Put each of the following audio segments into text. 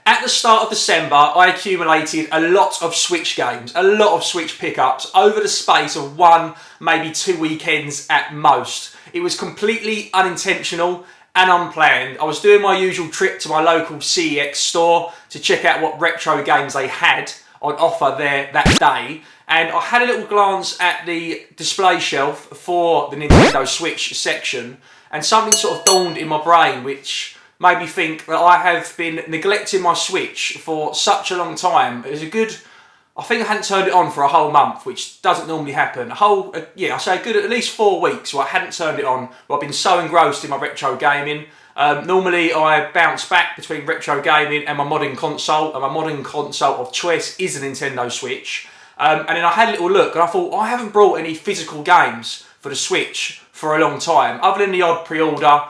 At the start of December, I accumulated a lot of Switch games, a lot of Switch pickups over the space of one, maybe 2 weekends at most. It was completely unintentional and unplanned. I was doing my usual trip to my local CEX store to check out what retro games they had on offer there that day, and I had a little glance at the display shelf for the Nintendo Switch section, and something sort of dawned in my brain which made me think that I have been neglecting my Switch for such a long time. It was I think I hadn't turned it on for a whole month, which doesn't normally happen. I say a good at least 4 weeks where I hadn't turned it on, where I've been so engrossed in my retro gaming. Normally I bounce back between retro gaming and my modern console, and my modern console of choice is a Nintendo Switch. And then I had a little look and I thought, I haven't brought any physical games for the Switch for a long time, other than the odd pre-order,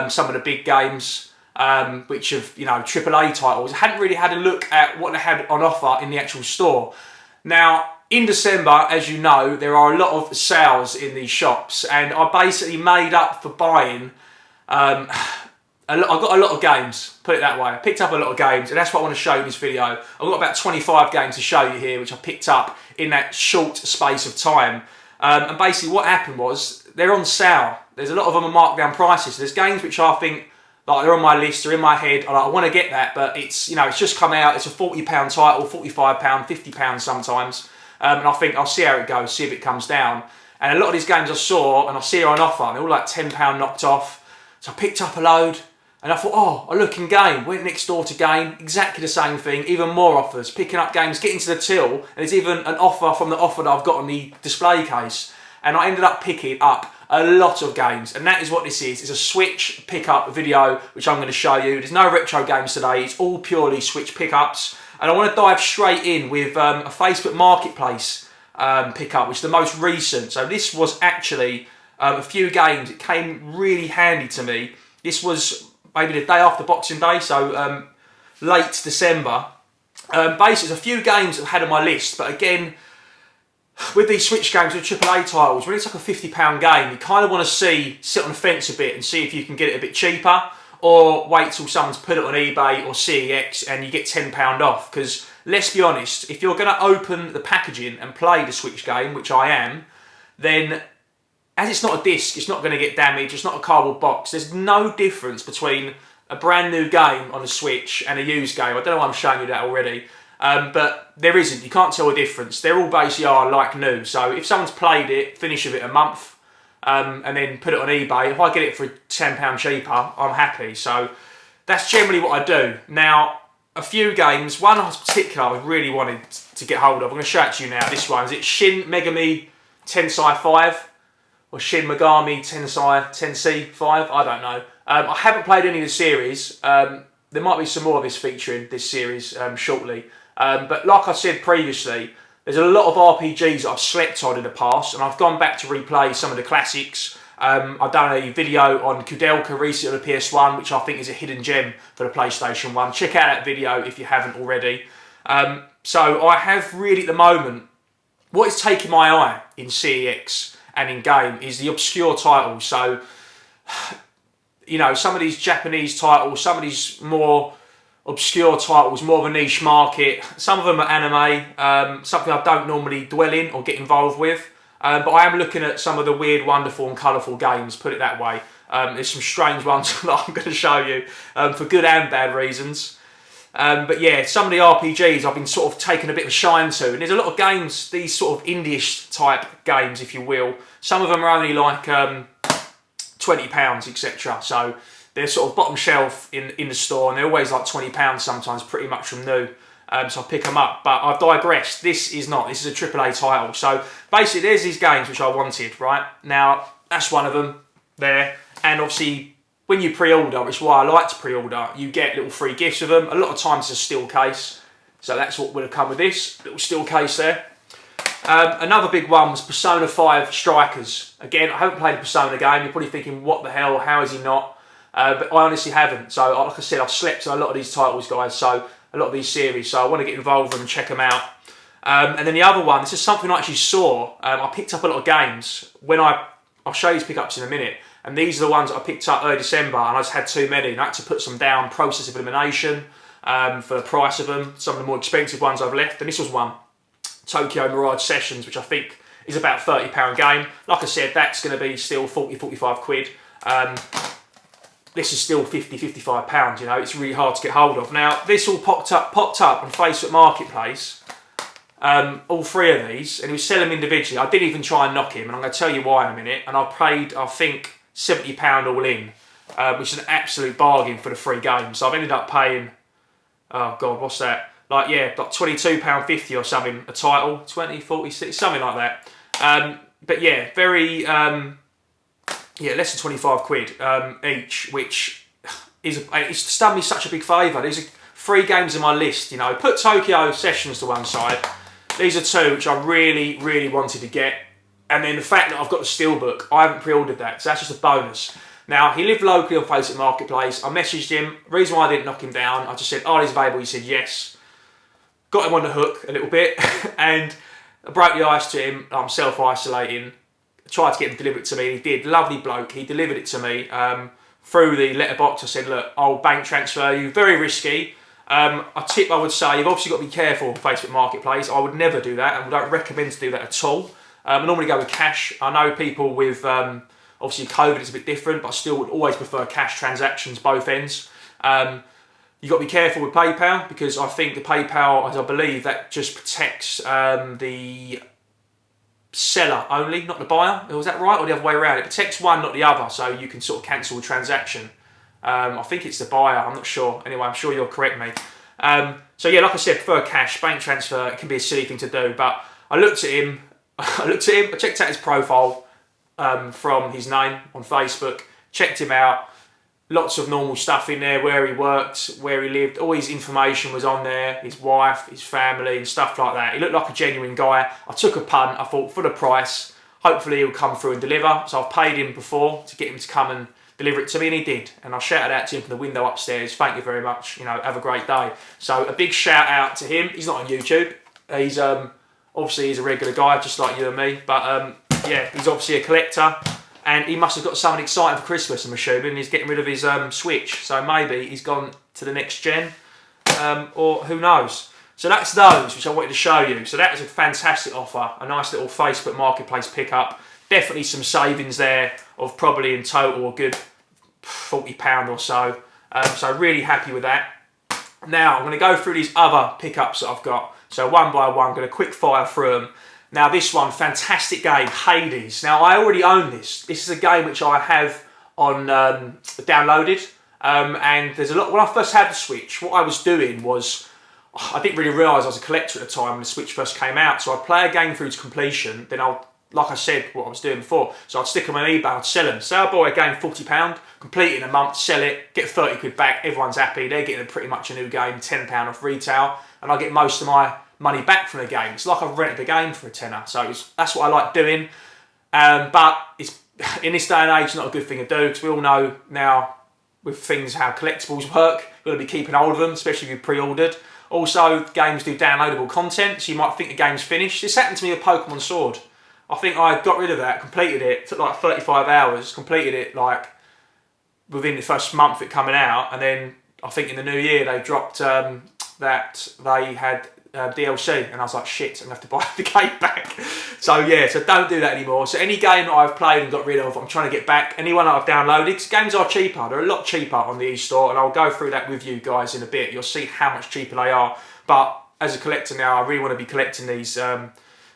some of the big games, which have, AAA titles. I hadn't really had a look at what they had on offer in the actual store. Now, in December, as you know, there are a lot of sales in these shops, and I basically made up for buying I got a lot of games, put it that way. I picked up a lot of games, and that's what I want to show you in this video. I've got about 25 games to show you here, which I picked up in that short space of time. And basically what happened was, they're on sale. There's a lot of them are marked down prices. There's games which I think, like, they're on my list, they're in my head, I want to get that, but it's, it's just come out, it's a £40 title, £45, £50 sometimes. And I think I'll see how it goes, see if it comes down. And a lot of these games I saw, and I see are on offer, and they're all like £10 knocked off. So I picked up a load, and I thought, oh, I look in Game, went next door to Game, exactly the same thing, even more offers, picking up games, getting to the till, and there's even an offer from the offer that I've got on the display case. And I ended up picking up a lot of games, and that is what this is. It's a Switch pickup video, which I'm going to show you. There's no retro games today, it's all purely Switch pickups. And I want to dive straight in with a Facebook Marketplace pickup, which is the most recent. So this was actually a few games. It came really handy to me. This was maybe the day after Boxing Day, so late December. Basically, there's a few games I've had on my list, but again, with these Switch games, with AAA titles, when it's like a £50 game, you kind of want to sit on the fence a bit and see if you can get it a bit cheaper, or wait till someone's put it on eBay or CEX and you get £10 off. Because let's be honest, if you're going to open the packaging and play the Switch game, which I am, then as it's not a disc, it's not going to get damaged, it's not a cardboard box. There's no difference between a brand new game on the Switch and a used game. I don't know why I'm showing you that already. But there isn't, you can't tell the difference. They're all basically like new. So if someone's played it, finished with it a month, and then put it on eBay, if I get it for £10 cheaper, I'm happy. So that's generally what I do. Now, a few games, one in particular I really wanted to get hold of. I'm going to show it to you now. This one, is it Shin Megami Tensei 5? Or Shin Megami Tensei 5? I don't know. I haven't played any of the series. There might be some more of this featuring this series shortly. But like I said previously, there's a lot of RPGs that I've slept on in the past, and I've gone back to replay some of the classics. I've done a video on Kudelka recently on the PS1, which I think is a hidden gem for the PlayStation 1. Check out that video if you haven't already. So I have really at the moment, what is taking my eye in CEX and in Game is the obscure titles. So, some of these Japanese titles, some of these more obscure titles, more of a niche market. Some of them are anime, something I don't normally dwell in or get involved with. But I am looking at some of the weird, wonderful and colourful games, put it that way. There's some strange ones that I'm going to show you for good and bad reasons. But yeah, some of the RPGs I've been sort of taking a bit of a shine to. And there's a lot of games, these sort of indie-ish type games, if you will. Some of them are only like £20, etc. So they're sort of bottom shelf in the store, and they're always like £20 sometimes, pretty much from new. So I pick them up, but I've digressed. This is a AAA title. So basically there's these games which I wanted, right? Now, that's one of them there. And obviously, when you pre-order, which is why I like to pre-order, you get little free gifts with them. A lot of times it's a steel case. So that's what would have come with this, little steel case there. Another big one was Persona 5 Strikers. Again, I haven't played a Persona game. You're probably thinking, what the hell, how is he not? But I honestly haven't. So like I said, I've slept on a lot of these titles, guys. So a lot of these series. So I want to get involved with them and check them out. And then the other one, this is something I actually saw. I picked up a lot of games. I'll show you these pickups in a minute. And these are the ones that I picked up early December, and I just had too many. And I had to put some down, Process of Elimination. for the price of them. Some of the more expensive ones I've left, and this was one, Tokyo Mirage Sessions, which I think is about £30 game. Like I said, that's going to be still 40-45 quid. This is still £50-55, you know, it's really hard to get hold of. Now, this all popped up on Facebook Marketplace, all three of these, and he was selling them individually. I didn't even try and knock him, and I'm going to tell you why in a minute. And I paid, I think, £70 all in, which is an absolute bargain for the free games. So I've ended up paying, oh God, what's that? Like, yeah, like £22.50 or something, a title, 20, 46, something like that. But yeah, very... yeah, less than 25 quid each, which is it's done me such a big favour. These are 3 games on my list, you know. Put Tokyo Sessions to one side. These are 2 which I really, really wanted to get. And then the fact that I've got the Steelbook, I haven't pre-ordered that, so that's just a bonus. Now, he lived locally on Facebook Marketplace. I messaged him. The reason why I didn't knock him down, I just said, oh, he's available. He said yes. Got him on the hook a little bit. And I broke the ice to him. I'm self-isolating. Tried to get him delivered to me. He did. Lovely bloke. He delivered it to me through the letterbox. I said, look, I'll bank transfer you. Very risky. A tip I would say, you've obviously got to be careful on Facebook Marketplace. I would never do that, and we don't recommend to do that at all. I normally go with cash. I know people with, obviously COVID is a bit different, but I still would always prefer cash transactions, both ends. You've got to be careful with PayPal, because I think the PayPal, as I believe, that just protects the seller only, not the buyer. Was that right, or the other way around? It protects one, not the other, so you can sort of cancel the transaction. I think it's the buyer, I'm not sure. Anyway, I'm sure you'll correct me. So yeah, like I said, prefer cash. Bank transfer, it can be a silly thing to do, but I looked at him, I checked out his profile from his name on Facebook, checked him out. Lots of normal stuff in there, where he worked, where he lived, all his information was on there, his wife, his family and stuff like that. He looked like a genuine guy. I took a punt, I thought for the price, hopefully he'll come through and deliver. So I've paid him before to get him to come and deliver it to me, and he did. And I shouted out to him from the window upstairs, thank you very much, you know, have a great day. So a big shout out to him. He's not on YouTube. He's obviously he's a regular guy, just like you and me. But yeah, he's obviously a collector. And he must have got something exciting for Christmas, I'm assuming. He's getting rid of his Switch. So maybe he's gone to the next gen. Or who knows. So that's those, which I wanted to show you. So that is a fantastic offer. A nice little Facebook Marketplace pickup. Definitely some savings there of probably in total a good £40 or so. So really happy with that. Now, I'm going to go through these other pickups that I've got. So one by one, I'm going to quick fire through them. Now this one, fantastic game, Hades. Now I already own this. This is a game which I have on downloaded, and there's a lot. When I first had the Switch, what I was doing was, I didn't really realise I was a collector at the time when the Switch first came out. So I'd play a game through to completion, then I'll, like I said, what I was doing before. So I'd stick them on eBay, I'd sell them. Say I buy a game £40, complete it in a month, sell it, get 30 quid back. Everyone's happy. They're getting pretty much a new game, £10 off retail, and I get most of my money back from the game. It's like I've rented the game for a tenner. So that's what I like doing. But it's in this day and age not a good thing to do, because we all know now with things how collectibles work, you've got to be keeping hold of them, especially if you've pre-ordered. Also, games do downloadable content, so you might think the game's finished. This happened to me with Pokemon Sword. I think I got rid of that, completed it, took like 35 hours, completed it like within the first month of it coming out, and then I think in the new year they dropped that they had DLC, and I was like, shit, I'm going to have to buy the game back. So yeah, so don't do that anymore. So any game that I've played and got rid of, I'm trying to get back. Anyone that I've downloaded, because games are cheaper, they're a lot cheaper on the eStore, and I'll go through that with you guys in a bit. You'll see how much cheaper they are. But as a collector now, I really want to be collecting these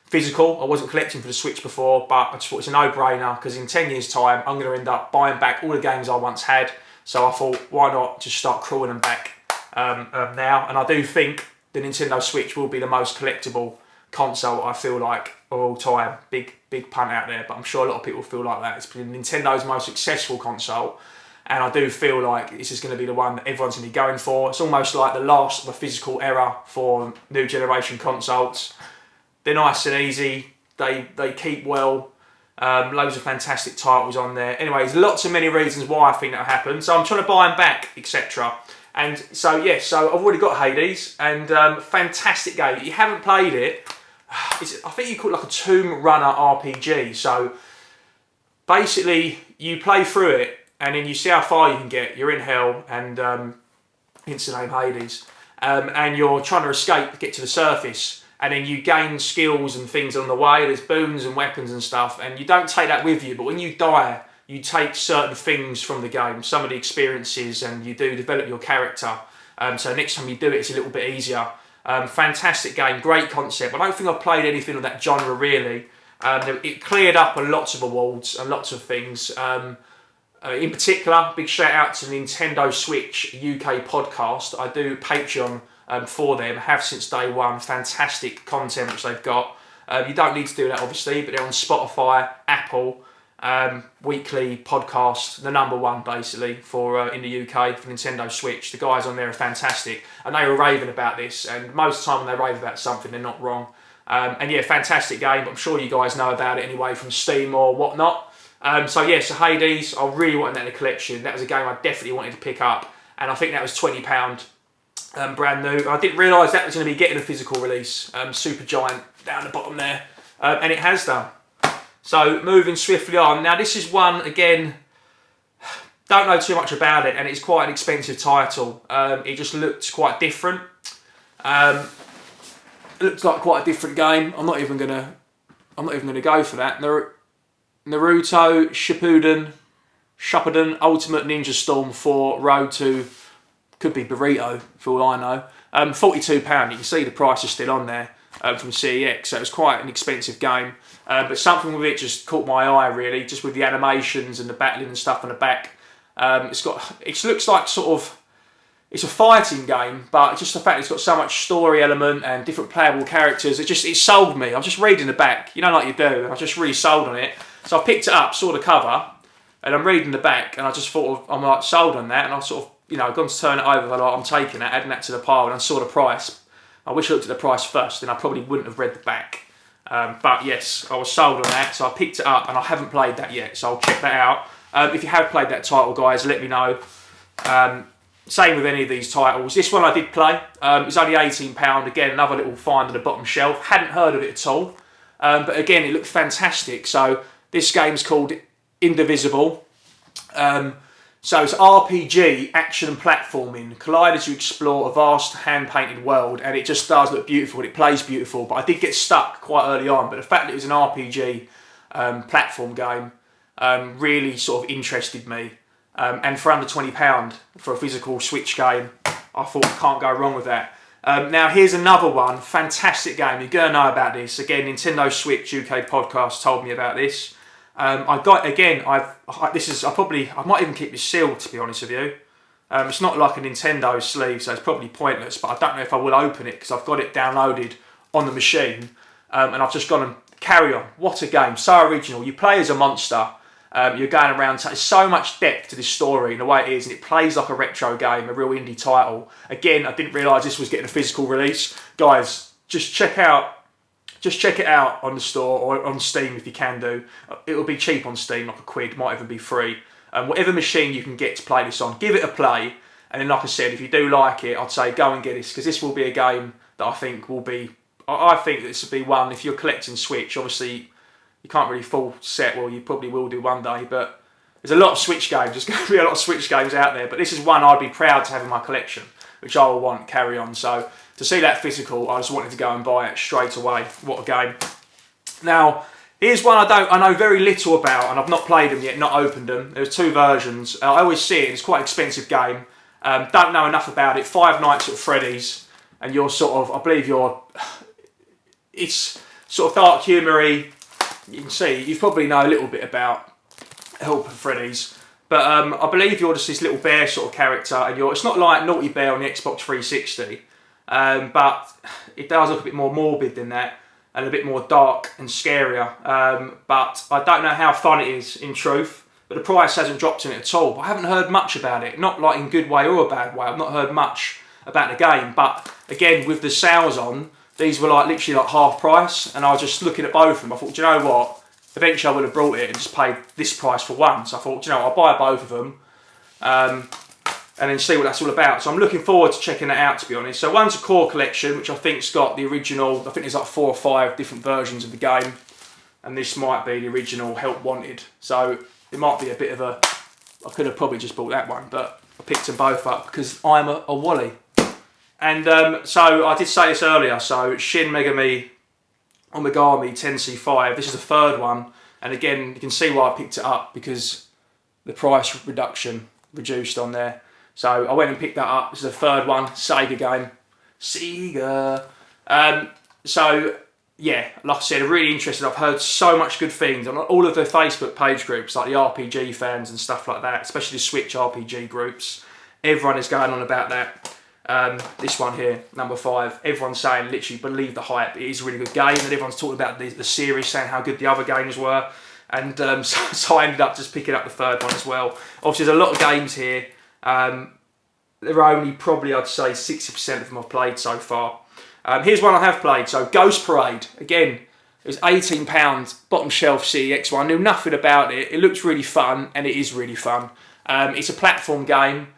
physical. I wasn't collecting for the Switch before, but I just thought it's a no-brainer, because in 10 years time, I'm going to end up buying back all the games I once had. So I thought, why not just start crawling them back now? And I do think the Nintendo Switch will be the most collectible console, I feel like, of all time. Big punt out there, but I'm sure a lot of people feel like that. It's been Nintendo's most successful console, and I do feel like this is going to be the one that everyone's going to be going for. It's almost like the last of a physical era for new generation consoles. They're nice and easy, they keep well, loads of fantastic titles on there. Anyway, there's lots of many reasons why I think that'll happen, so I'm trying to buy them back, etc. And so, yes, so I've already got Hades, and fantastic game. If you haven't played it, I think you call it like a Tomb Runner RPG. So basically, you play through it, and then you see how far you can get. You're in hell, and hence the name Hades, and you're trying to escape, get to the surface, and then you gain skills and things on the way. There's boons and weapons and stuff, and you don't take that with you, but when you die, you take certain things from the game, some of the experiences, and you do develop your character. So next time you do it, it's a little bit easier. Fantastic game, great concept. I don't think I've played anything of that genre really. It cleared up a lots of awards and lots of things. In particular, big shout out to the Nintendo Switch UK podcast. I do Patreon for them, have since day one. Fantastic content which they've got. You don't need to do that obviously, but they're on Spotify, Apple, weekly podcast, the number one basically for in the UK for Nintendo Switch. The guys on there are fantastic, and they were raving about this, and most of the time when they rave about something they're not wrong. And yeah, fantastic game, but I'm sure you guys know about it anyway from Steam or whatnot. So Hades, I really wanted that in the collection. That was a game I definitely wanted to pick up, and I think that was £20 brand new. I didn't realise that was going to be getting a physical release. Super Giant down the bottom there, and it has done. So moving swiftly on. Now this is one, again, don't know too much about it, and it's quite an expensive title. It just looked quite different. It looks like quite a different game. I'm not even gonna go for that. Naruto Shippuden Ultimate Ninja Storm 4 Road to, could be Burrito for all I know. £42. You can see the price is still on there from CEX, so it was quite an expensive game. But something with it just caught my eye really, just with the animations and the battling and stuff on the back. It looks like sort of, it's a fighting game, but just the fact it's got so much story element and different playable characters, it sold me. I was just reading the back, you know, like you do, and I was just really sold on it. So I picked it up, saw the cover, and I'm reading the back, and I just thought, I'm like sold on that, and I sort of, you know, gone to turn it over, like I'm taking that, adding that to the pile, and I saw the price. I wish I looked at the price first, then I probably wouldn't have read the back. But yes, I was sold on that, so I picked it up, and I haven't played that yet, so I'll check that out. If you have played that title, guys, let me know. Same with any of these titles. This one I did play. It was only £18. Again, another little find on the bottom shelf. Hadn't heard of it at all. But again, it looked fantastic. So this game's called Indivisible. So it's RPG, action and platforming. Collide as you explore a vast hand-painted world, and it just does look beautiful, and it plays beautiful. But I did get stuck quite early on. But the fact that it was an RPG platform game really sort of interested me. And for under £20 for a physical Switch game, I thought can't go wrong with that. Now here's another one, fantastic game. You're gonna know about this. Again, Nintendo Switch UK podcast told me about this. I might even keep this sealed, to be honest with you. It's not like a Nintendo sleeve, so it's probably pointless. But I don't know if I will open it because I've got it downloaded on the machine, and I've just gone and carry on. What a game! So original. You play as a monster. You're going around, there's so much depth to this story and the way it is, and it plays like a retro game, a real indie title. Again, I didn't realise this was getting a physical release. Guys, just check it out on the store or on Steam if you can do. It'll be cheap on Steam, like £1, might even be free. Whatever machine you can get to play this on, give it a play. And then like I said, if you do like it, I'd say go and get this, because this will be a game that I think this will be one, if you're collecting Switch, obviously you can't really full set, well you probably will do one day, but there's a lot of Switch games, there's going to be a lot of Switch games out there, but this is one I'd be proud to have in my collection, which I will want carry on. So to see that physical, I just wanted to go and buy it straight away. What a game. Now, here's one I know very little about, and I've not played them yet, not opened them. There's two versions. I always see it, it's quite an expensive game. Don't know enough about it. Five Nights at Freddy'S, and you're sort of, it's sort of dark humour-y. You can see, you probably know a little bit about Help at Freddy's, but I believe you're just this little bear sort of character, and it's not like Naughty Bear on the Xbox 360, but it does look a bit more morbid than that, and a bit more dark and scarier, but I don't know how fun it is in truth, but the price hasn't dropped in it at all. But I haven't heard much about it, not like in a good way or a bad way. I've not heard much about the game, but again, with the sales on, these were like literally like half price, and I was just looking at both of them. I thought, do you know what? Eventually I would have brought it and just paid this price for one. So I thought, do you know what? I'll buy both of them and then see what that's all about. So I'm looking forward to checking that out, to be honest. So one's a core collection, which I think's got the original. I think there's like 4 or 5 different versions of the game, and this might be the original Help Wanted. So it might be a bit of a, I could have probably just bought that one, but picked them both up because I'm a Wally. And so I did say this earlier, so Shin Megami Omegami 10C5, this is the third one, and again you can see why I picked it up, because the price reduced on there. So I went and picked that up. This is the third one, Sega game. Sega. So yeah, like I said, I'm really interested. I've heard so much good things on all of the Facebook page groups, like the RPG fans and stuff like that, especially the Switch RPG groups. Everyone is going on about that. This one here, number 5, everyone's saying literally believe the hype, it is a really good game, and everyone's talking about the series, saying how good the other games were, and so I ended up just picking up the third one as well. Obviously there's a lot of games here, there are only probably, I'd say 60% of them I've played so far. Here's one I have played, so Ghost Parade, again, it was £18, bottom shelf CEX one, I knew nothing about it, it looks really fun, and it is really fun. It's a platform game,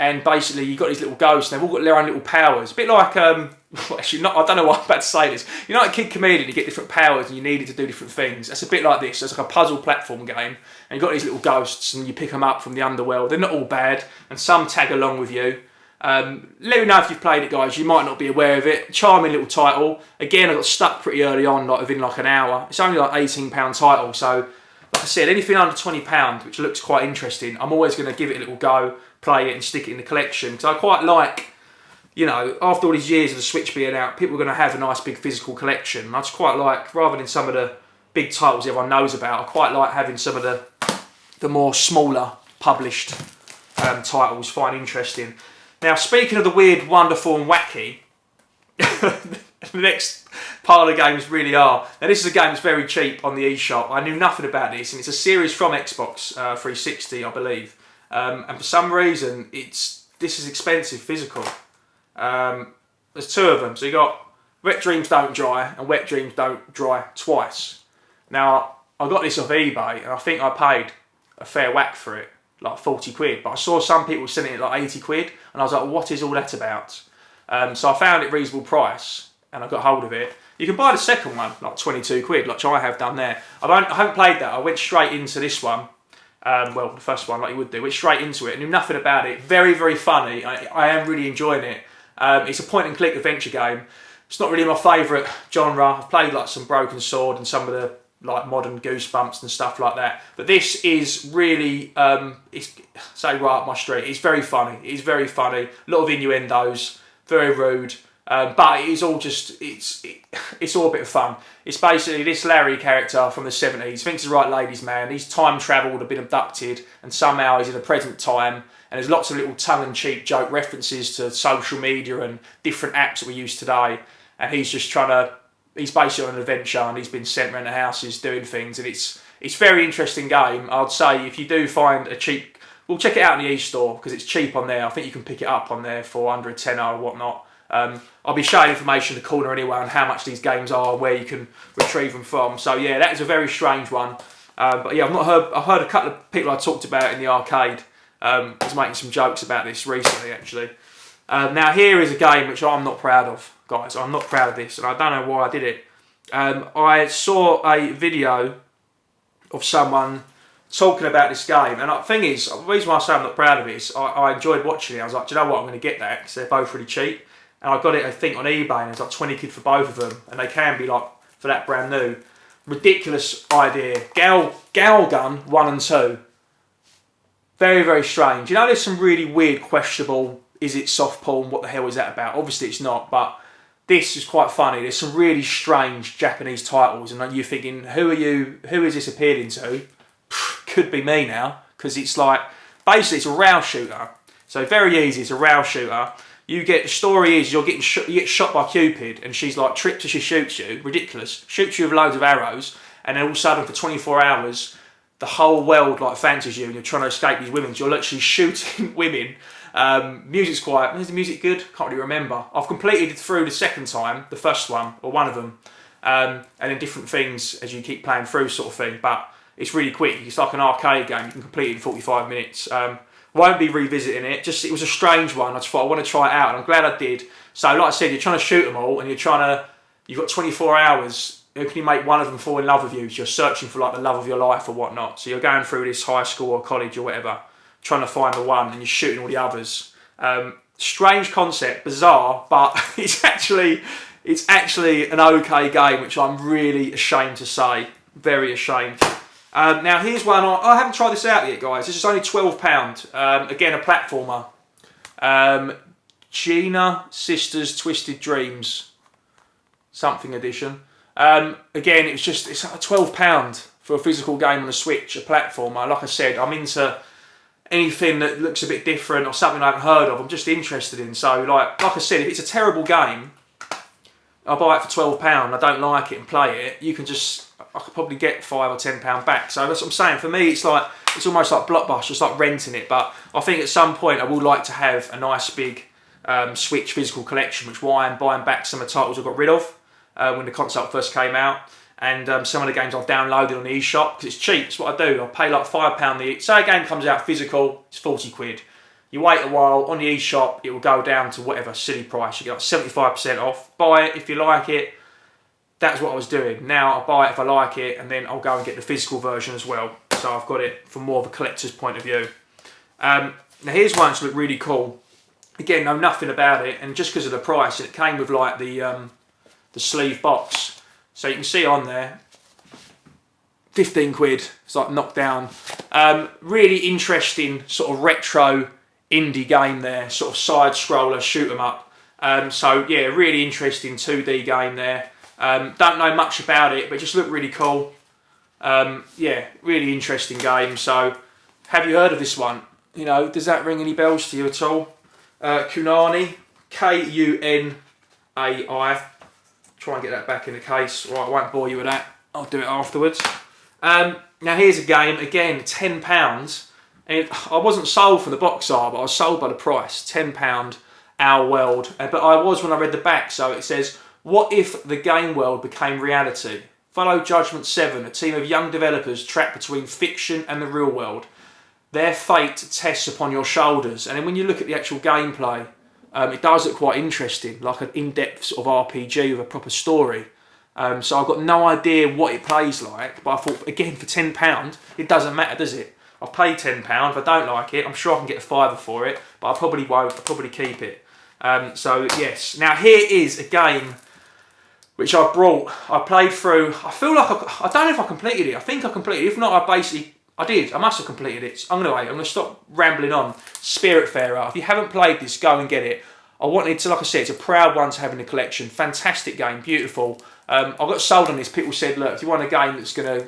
and basically you've got these little ghosts, and they've all got their own little powers. A bit like, actually not, I don't know why I'm about to say this. You know, like Kid Chameleon, you get different powers and you need it to do different things. It's a bit like this. It's like a puzzle platform game, and you've got these little ghosts, and you pick them up from the underworld. They're not all bad, and some tag along with you. Let me know if you've played it, guys. You might not be aware of it. Charming little title. Again, I got stuck pretty early on, like within like an hour. It's only like £18 title, so like I said, anything under £20, which looks quite interesting, I'm always going to give it a little go, play it and stick it in the collection, because I quite like, you know, after all these years of the Switch being out, people are going to have a nice big physical collection. And I just quite like, rather than some of the big titles everyone knows about, I quite like having some of the more smaller published titles, find interesting. Now, speaking of the weird, wonderful and wacky, the next part of the games really are. Now, this is a game that's very cheap on the eShop. I knew nothing about this, and it's a series from Xbox 360, I believe. And for some reason, this is expensive physical. There's 2 of them. So you got Wet Dreams Don't Dry and Wet Dreams Don't Dry twice. Now, I got this off eBay, and I think I paid a fair whack for it, like 40 quid. But I saw some people selling it like 80 quid, and I was like, what is all that about? So I found it reasonable price, and I got hold of it. You can buy the second one, like 22 quid, like I have done there. I haven't played that. I went straight into this one. Well, the first one, like you would do. Went straight into it. I knew nothing about it. Very, very funny. I am really enjoying it. It's a point-and-click adventure game. It's not really my favourite genre. I've played like some Broken Sword and some of the like modern Goosebumps and stuff like that. But this is really, it's say right up my street. It's very funny. It's very funny. A lot of innuendos. Very rude. But it is all just, it's all a bit of fun. It's basically this Larry character from the 70s, thinks he's the right ladies man, he's time travelled, been abducted, and somehow he's in the present time, and there's lots of little tongue-in-cheek joke references to social media and different apps that we use today, and he's just he's basically on an adventure, and he's been sent around the houses doing things, and it's a very interesting game. I'd say if you do find a cheap, well, check it out in the e-store, because it's cheap on there. I think you can pick it up on there for under a tenner or whatnot. I'll be showing information in the corner anyway on how much these games are, where you can retrieve them from. So yeah, that is a very strange one. But yeah, I've heard a couple of people I talked about in the arcade was making some jokes about this recently, actually. Now here is a game which I'm not proud of, guys. I'm not proud of this, and I don't know why I did it. I saw a video of someone talking about this game, and the thing is, the reason why I say I'm not proud of it is I enjoyed watching it. I was like, do you know what, I'm going to get that, because they're both really cheap. And I got it, I think, on eBay, and it's like 20 quid for both of them, and they can be like, for that brand new. Ridiculous idea. Gal Gun 1 and 2. Very, very strange. You know, there's some really weird, questionable, is it soft porn, what the hell is that about? Obviously it's not, but this is quite funny. There's some really strange Japanese titles, and you're thinking, who is this appealing to? Could be me now, because it's like, basically it's a rail shooter. So very easy, it's a rail shooter. The story is you get shot by Cupid, and she's like tripped as she shoots you, ridiculous, shoots you with loads of arrows, and then all of a sudden for 24 hours, the whole world like fancies you, and you're trying to escape these women, so you're literally shooting women. Music's quiet. Is the music good? Can't really remember. I've completed it through the second time, the first one, or one of them, and then different things as you keep playing through sort of thing, but it's really quick. It's like an arcade game, you can complete it in 45 minutes. Won't be revisiting it. It was a strange one. I just thought I want to try it out, and I'm glad I did. So, like I said, you're trying to shoot them all, and you've got 24 hours. Who can you make one of them fall in love with you? So you're searching for like the love of your life or whatnot. So you're going through this high school or college or whatever. trying to find the one and you're shooting all the others. Strange concept, bizarre, but it's actually an okay game, which I'm really ashamed to say. Very ashamed. Now here's one, I haven't tried this out yet, guys. This is only £12. Again, a platformer. Gina Sisters Twisted Dreams, something edition. Again, it's £12 for a physical game on a Switch, a platformer. Like I said, I'm into anything that looks a bit different or something I haven't heard of. I'm just interested in. So, like I said, if it's a terrible game, I buy it for £12. I don't like it and play it. I could probably get £5 or £10 back. So that's what I'm saying. For me, it's almost like Blockbuster. It's like renting it. But I think at some point I would like to have a nice big Switch physical collection, which why I'm buying back some of the titles I got rid of when the console first came out, and some of the games I've downloaded on the eShop because it's cheap. It's what I do. I pay like £5 say a game comes out physical, it's 40 quid. You wait a while on the eShop, it will go down to whatever silly price. You get like 75% off. Buy it if you like it. That's what I was doing. Now I buy it if I like it, and then I'll go and get the physical version as well. So I've got it from more of a collector's point of view. Now here's one that's look really cool. Again, know nothing about it, and just because of the price, it came with like the sleeve box. So you can see on there, 15 quid. It's like knocked down. Really interesting sort of retro indie game there. Sort of side scroller, shoot 'em up. So yeah, really interesting 2D game there. Don't know much about it, but it just looked really cool. Yeah, really interesting game. So, have you heard of this one? You know, does that ring any bells to you at all? Kunani, Kunai. Try and get that back in the case. Right, I won't bore you with that. I'll do it afterwards. Now here's a game, again, £10. And I wasn't sold for the box art, but I was sold by the price. £10, Our World. But I was when I read the back, so it says, what if the game world became reality? Follow Judgment 7, a team of young developers trapped between fiction and the real world. Their fate tests upon your shoulders. And then when you look at the actual gameplay, it does look quite interesting, like an in-depth sort of RPG with a proper story. So I've got no idea what it plays like, but I thought, again, for £10, it doesn't matter, does it? I'll pay £10. If I don't like it, I'm sure I can get a fiver for it, but I probably won't. I'll probably keep it. So, yes. Now, here is a game which I brought. I played through. I feel like I don't know if I completed it. I think I completed it. If not, I did. I must have completed it. I'm going to stop rambling on. Spiritfarer. If you haven't played this, go and get it. I wanted to, like I said, it's a proud one to have in the collection. Fantastic game. Beautiful. I got sold on this. People said, look, if you want a game that's going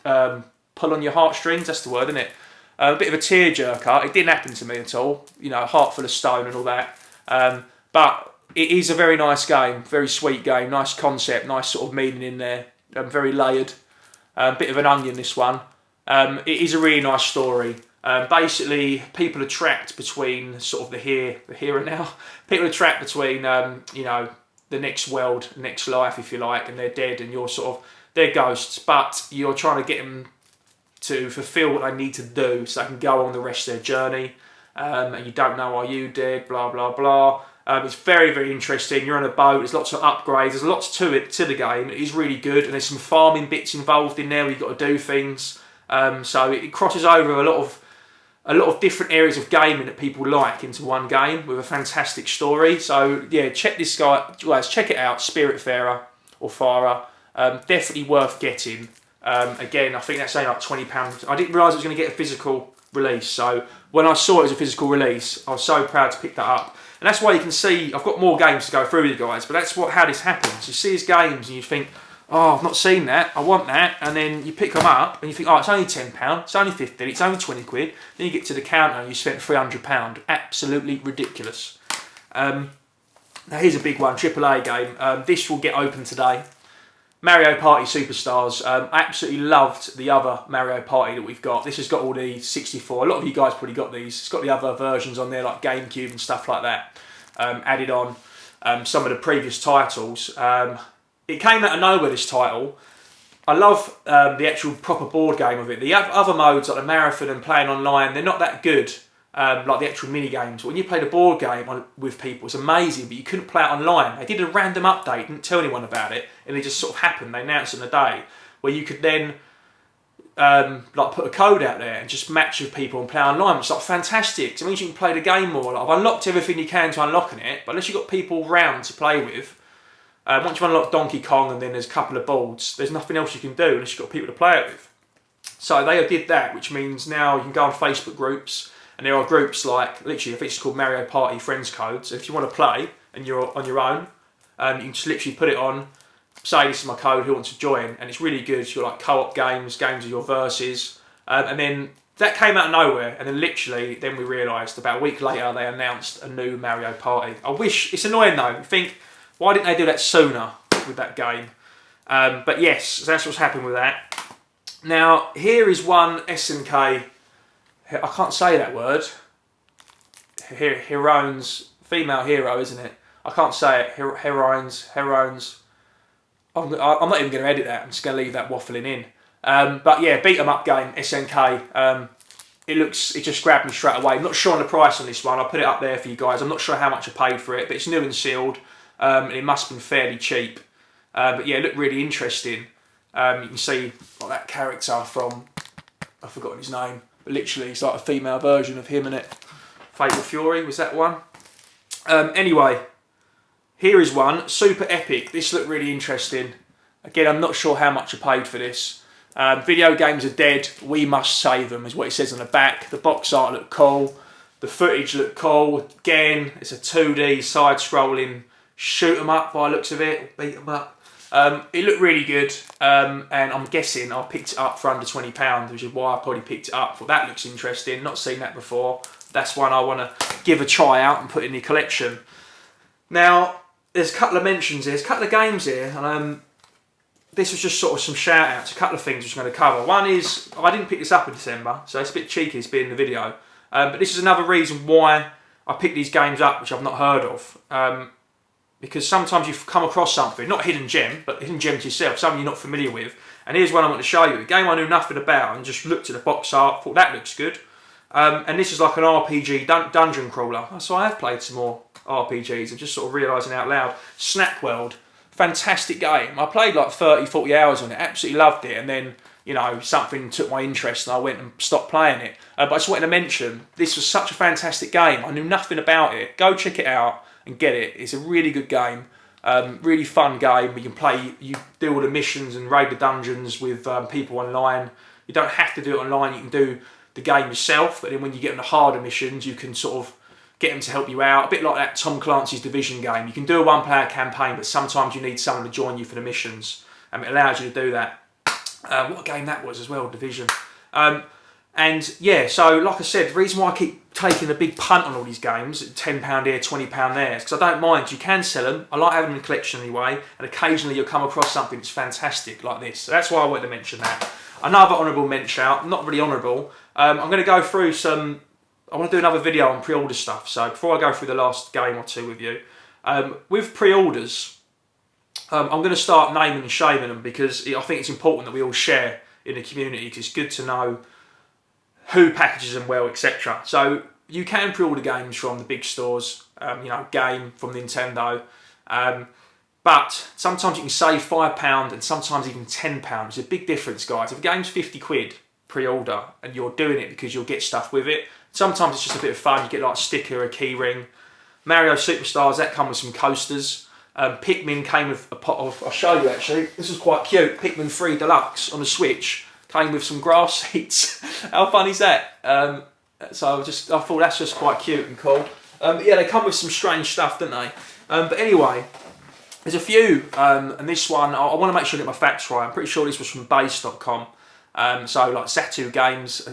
to pull on your heartstrings, that's the word, isn't it? A bit of a tearjerker. It didn't happen to me at all. You know, heart full of stone and all that. But it is a very nice game. Very sweet game. Nice concept. Nice sort of meaning in there. Very layered. Bit of an onion, this one. It is a really nice story. Basically, people are trapped between sort of the here and now. People are trapped between, you know, the next world, next life, if you like, and they're dead, and you're sort of, they're ghosts, but you're trying to get them to fulfill what they need to do so they can go on the rest of their journey. And you don't know, are you dead? Blah blah blah. It's very, very interesting. You're on a boat. There's lots of upgrades. There's lots to the game. It is really good, and there's some farming bits involved in there where you've got to do things. So it crosses over a lot of different areas of gaming that people like into one game with a fantastic story. So yeah, check this guy, guys. Check it out, Spiritfarer or Farer. Definitely worth getting. Again, I think that's only like £20. I didn't realise it was going to get a physical release. So when I saw it as a physical release, I was so proud to pick that up. And that's why you can see I've got more games to go through with you guys. But that's how this happens. You see these games and you think, oh, I've not seen that, I want that, and then you pick them up and you think, oh, it's only £10, it's only 50, it's only 20 quid. Then you get to the counter and you spent £300. Absolutely ridiculous. Now here's a big one, AAA game. This will get open today. Mario Party Superstars. I absolutely loved the other Mario Party that we've got. This has got all the 64. A lot of you guys probably got these. It's got the other versions on there, like GameCube and stuff like that. Added on some of the previous titles. It came out of nowhere, this title. I love the actual proper board game of it. The other modes, like the marathon and playing online, they're not that good, like the actual mini games. When you play the board game with people, it's amazing, but you couldn't play it online. They did a random update, didn't tell anyone about it, and it just sort of happened. They announced it in a day, where you could then like put a code out there and just match with people and play online. It's like fantastic. It means you can play the game more. Like, I've unlocked everything you can to unlocking it, but unless you've got people round to play with, once you've unlocked Donkey Kong and then there's a couple of boards, there's nothing else you can do unless you've got people to play it with. So they did that, which means now you can go on Facebook groups, and there are groups like, literally, I think it's called Mario Party Friends Codes. If you want to play and you're on your own, you can just literally put it on, say this is my code, who wants to join, and it's really good. You've got like co-op games of your versus, and then that came out of nowhere, and then literally, then we realised about a week later they announced a new Mario Party. I wish, it's annoying though, you think, why didn't they do that sooner with that game? But yes, that's what's happened with that. Now, here is one SNK, I can't say that word, Heroines, female hero, isn't it? I can't say it, Heroines, I'm not even going to edit that, I'm just going to leave that waffling in. But yeah, beat 'em up game, SNK, it just grabbed me straight away. I'm not sure on the price on this one, I'll put it up there for you guys. I'm not sure how much I paid for it, but it's new and sealed. It must have been fairly cheap. But yeah, it looked really interesting. You can see like that character from, I've forgotten his name, but literally it's like a female version of him in it. Fatal Fury, was that one? Anyway, here is one, super epic. This looked really interesting. Again, I'm not sure how much I paid for this. Video games are dead, we must save them, is what it says on the back. The box art looked cool. The footage looked cool. Again, it's a 2D side-scrolling shoot 'em up by the looks of it, beat 'em up. It looked really good, and I'm guessing I picked it up for under £20, which is why I probably picked it up. Well, that looks interesting, not seen that before. That's one I want to give a try out and put in the collection. Now, there's a couple of mentions here, there's a couple of games here, and this was just sort of some shout outs, a couple of things which I'm going to cover. One is, I didn't pick this up in December, so it's a bit cheeky to be in the video, but this is another reason why I picked these games up which I've not heard of. Because sometimes you come across something, not a hidden gem, but a hidden gem to yourself, something you're not familiar with. And here's one I want to show you, a game I knew nothing about and just looked at the box art, thought that looks good. And this is like an RPG dungeon crawler. So I have played some more RPGs and just sort of realising out loud. Snack World, fantastic game. I played like 30, 40 hours on it, absolutely loved it. And then, you know, something took my interest and I went and stopped playing it. But I just wanted to mention, this was such a fantastic game. I knew nothing about it. Go check it out and get it. It's a really good game, really fun game where you can play, you do all the missions and raid the dungeons with people online. You don't have to do it online, you can do the game yourself, but then when you get on the harder missions you can sort of get them to help you out, a bit like that Tom Clancy's Division game. You can do a one-player campaign, but sometimes you need someone to join you for the missions, and it allows you to do that. What a game that was as well, Division. And yeah, so like I said, the reason why I keep taking a big punt on all these games, £10 here, £20 there, is because I don't mind. You can sell them. I like having them in a collection anyway, and occasionally you'll come across something that's fantastic like this. So that's why I wanted to mention that. Another honourable mention out, not really honourable, I'm going to go through some, I want to do another video on pre-order stuff. So before I go through the last game or two with you, with pre-orders, I'm going to start naming and shaming them because I think it's important that we all share in the community, because it's good to know who packages them well, etc. So you can pre-order games from the big stores, you know, Game from Nintendo, but sometimes you can save £5 and sometimes even £10. It's a big difference, guys. If a game's 50 quid pre-order and you're doing it because you'll get stuff with it, sometimes it's just a bit of fun. You get like a sticker, a key ring. Mario Superstars, that come with some coasters. Pikmin came with a pot of, I'll show you actually, this is quite cute, Pikmin 3 Deluxe on the Switch. Came with some grass seats. How fun is that? So I thought that's just quite cute and cool. Yeah, they come with some strange stuff, don't they? But anyway, there's a few, and this one, I want to make sure I get my facts right. I'm pretty sure this was from base.com. So like Zatu Games,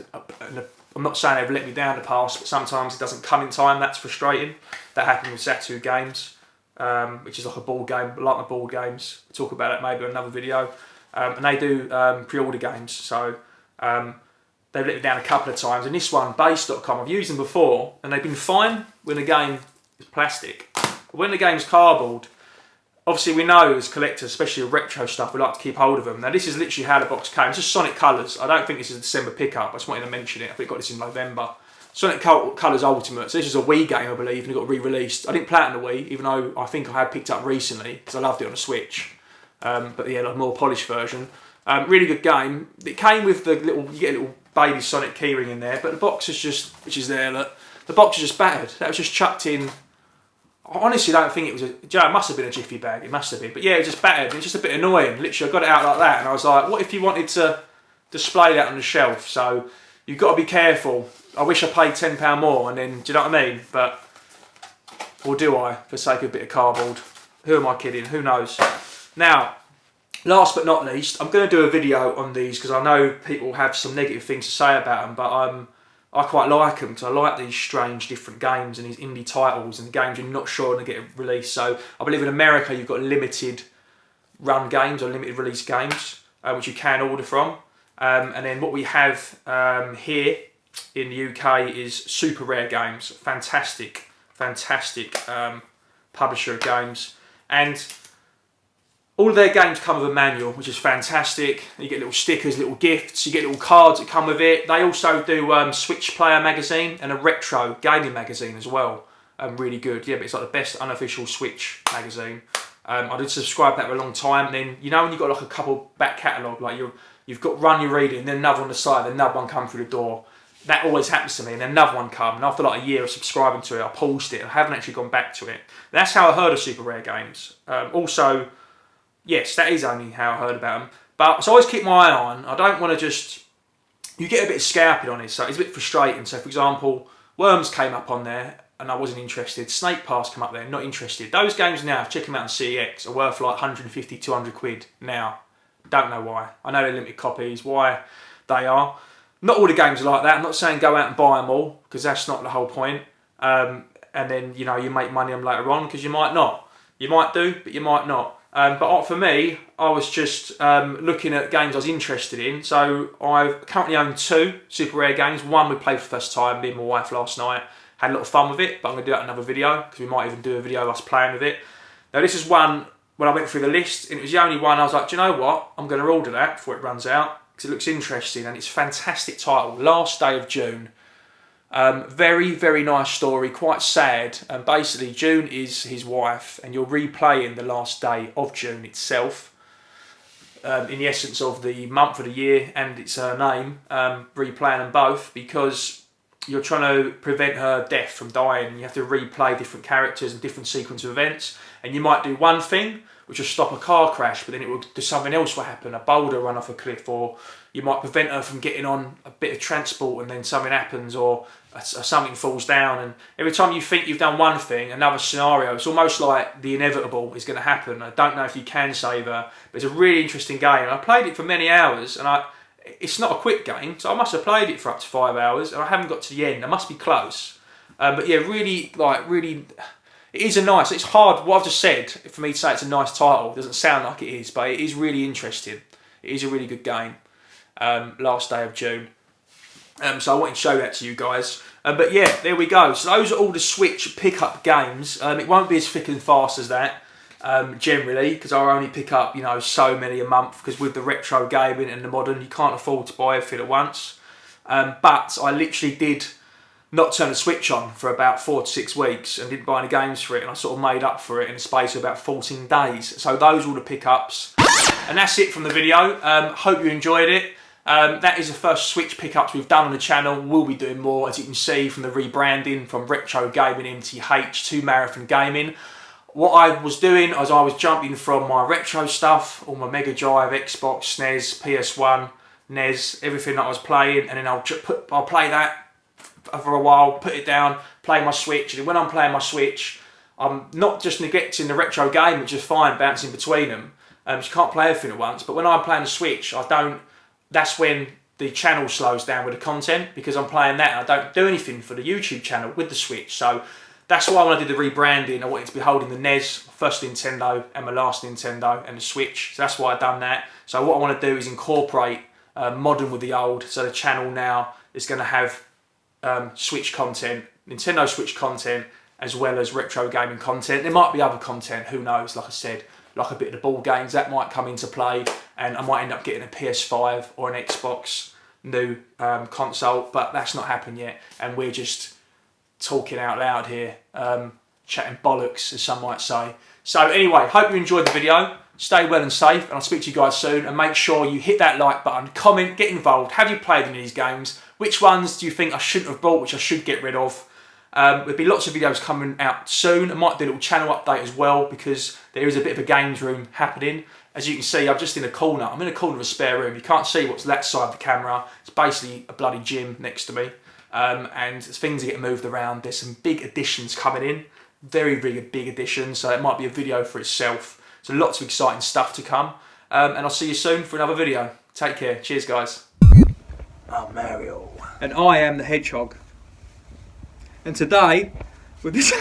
I'm not saying they've let me down in the past, but sometimes it doesn't come in time, that's frustrating. That happened with Zatu Games, which is like a board game, like my board games. We'll talk about that maybe in another video. And they do pre-order games, so they've let me down a couple of times. And this one, base.com, I've used them before, and they've been fine when the game is plastic. But when the game's cardboard, obviously we know as collectors, especially with retro stuff, we like to keep hold of them. Now this is literally how the box came. It's just Sonic Colors. I don't think this is a December pickup. I just wanted to mention it. I think we got this in November. Sonic Colors Ultimate. So this is a Wii game, I believe, and it got re-released. I didn't play it on the Wii, even though I think I had picked up recently, because I loved it on the Switch. But yeah, like a more polished version. Really good game. It came with the little, you get a little baby Sonic keyring in there, but the box is just, which is there, look, the box is just battered. That was just chucked in. I honestly don't think it was it must have been a jiffy bag, it must have been. But yeah, it was just battered, and it's just a bit annoying. Literally, I got it out like that, and I was like, what if you wanted to display that on the shelf? So you've got to be careful. I wish I paid £10 more, and then, do you know what I mean? But, or do I, for the sake of a bit of cardboard? Who am I kidding? Who knows? Now, last but not least, I'm going to do a video on these because I know people have some negative things to say about them, but I quite like them because I like these strange different games and these indie titles and games you're not sure when they get released. So I believe in America you've got limited run games or limited release games which you can order from. And then what we have here in the UK is Super Rare Games. Fantastic publisher of games. And all of their games come with a manual, which is fantastic. You get little stickers, little gifts, you get little cards that come with it. They also do Switch Player magazine and a retro gaming magazine as well. Really good, yeah, but it's like the best unofficial Switch magazine. I did subscribe to that for a long time. And then, you know when you've got like a couple back catalogue, like you've got run your reading, and then another on the side, then another one come through the door. That always happens to me, and then another one come, and after like a year of subscribing to it, I paused it. I haven't actually gone back to it. That's how I heard of Super Rare Games. Also, yes, that is only how I heard about them. But so I always keep my eye on. I don't want to just... You get a bit of scalping on it, so it's a bit frustrating. So, for example, Worms came up on there, and I wasn't interested. Snake Pass came up there, not interested. Those games now, check them out on CEX, are worth like 150, 200 quid now. Don't know why. I know they're limited copies, why they are. Not all the games are like that. I'm not saying go out and buy them all, because that's not the whole point. And then, you know, you make money on them later on, because you might not. You might do, but you might not. But for me, I was just looking at games I was interested in. So I currently own 2 Super Rare games. One we played for the first time, me and my wife last night. Had a lot of fun with it, but I'm going to do that in another video, because we might even do a video of us playing with it. Now this is one, when I went through the list, and it was the only one, I was like, do you know what? I'm going to order that before it runs out, because it looks interesting, and it's a fantastic title. Last Day of June. Very, very nice story, quite sad. And basically, June is his wife, and you're replaying the last day of June itself. In the essence of the month of the year, and it's her name, replaying them both, because you're trying to prevent her death from dying, and you have to replay different characters and different sequence of events. And you might do one thing, which will stop a car crash, but then it will do something else will happen, a boulder run off a cliff, or you might prevent her from getting on a bit of transport and then something happens, or something falls down. And every time you think you've done one thing, another scenario, it's almost like the inevitable is going to happen. I don't know if you can save her, but it's a really interesting game. I played it for many hours, and it's not a quick game, so I must have played it for up to 5 hours, and I haven't got to the end. I must be close. But yeah, really, it is a nice, it's hard, what I've just said, for me to say it's a nice title, it doesn't sound like it is, but it is really interesting. It is a really good game. Last Day of June. So I wanted to show that to you guys. But yeah, there we go. So those are all the Switch pickup games. It won't be as thick and fast as that, generally, because I only pick up, you know, so many a month, because with the retro gaming and the modern, you can't afford to buy everything at once. But I literally did not turn the Switch on for about 4 to 6 weeks and didn't buy any games for it, and I sort of made up for it in the space of about 14 days. So those are all the pickups. And that's it from the video. Hope you enjoyed it. That is the first Switch pickups we've done on the channel. We'll be doing more, as you can see from the rebranding from Retro Gaming MTH to Marathon Gaming. What I was doing is I was jumping from my retro stuff, all my Mega Drive, Xbox, SNES, PS1, NES, everything that I was playing, and then I'll play that for a while, put it down, play my Switch, and then when I'm playing my Switch, I'm not just neglecting the retro game, which is fine, bouncing between them. So you can't play everything at once, but when I'm playing the Switch, that's when the channel slows down with the content, because I'm playing that and I don't do anything for the YouTube channel with the Switch. So that's why when I did the rebranding, I wanted to be holding the NES, first Nintendo and my last Nintendo, and the Switch. So that's why I've done that. So what I want to do is incorporate modern with the old. So the channel now is going to have Switch content, Nintendo Switch content, as well as retro gaming content. There might be other content, who knows, like I said, like a bit of the ball games, that might come into play, and I might end up getting a PS5 or an Xbox new console, but that's not happened yet, and we're just talking out loud here, chatting bollocks, as some might say. So anyway, hope you enjoyed the video. stay well and safe, and I'll speak to you guys soon. And make sure you hit that like button, comment, get involved. Have you played any of these games? Which ones do you think I shouldn't have bought, which I should get rid of? There'll be lots of videos coming out soon. I might do a little channel update as well, because there is a bit of a games room happening. As you can see, I'm just in a corner. I'm in a corner of a spare room. You can't see what's that side of the camera. It's basically a bloody gym next to me. And things are getting moved around. There's some big additions coming in. Very, very big additions. So it might be a video for itself. So lots of exciting stuff to come. And I'll see you soon for another video. Take care. Cheers, guys. I'm Mario. And I am the Hedgehog. And today, with this...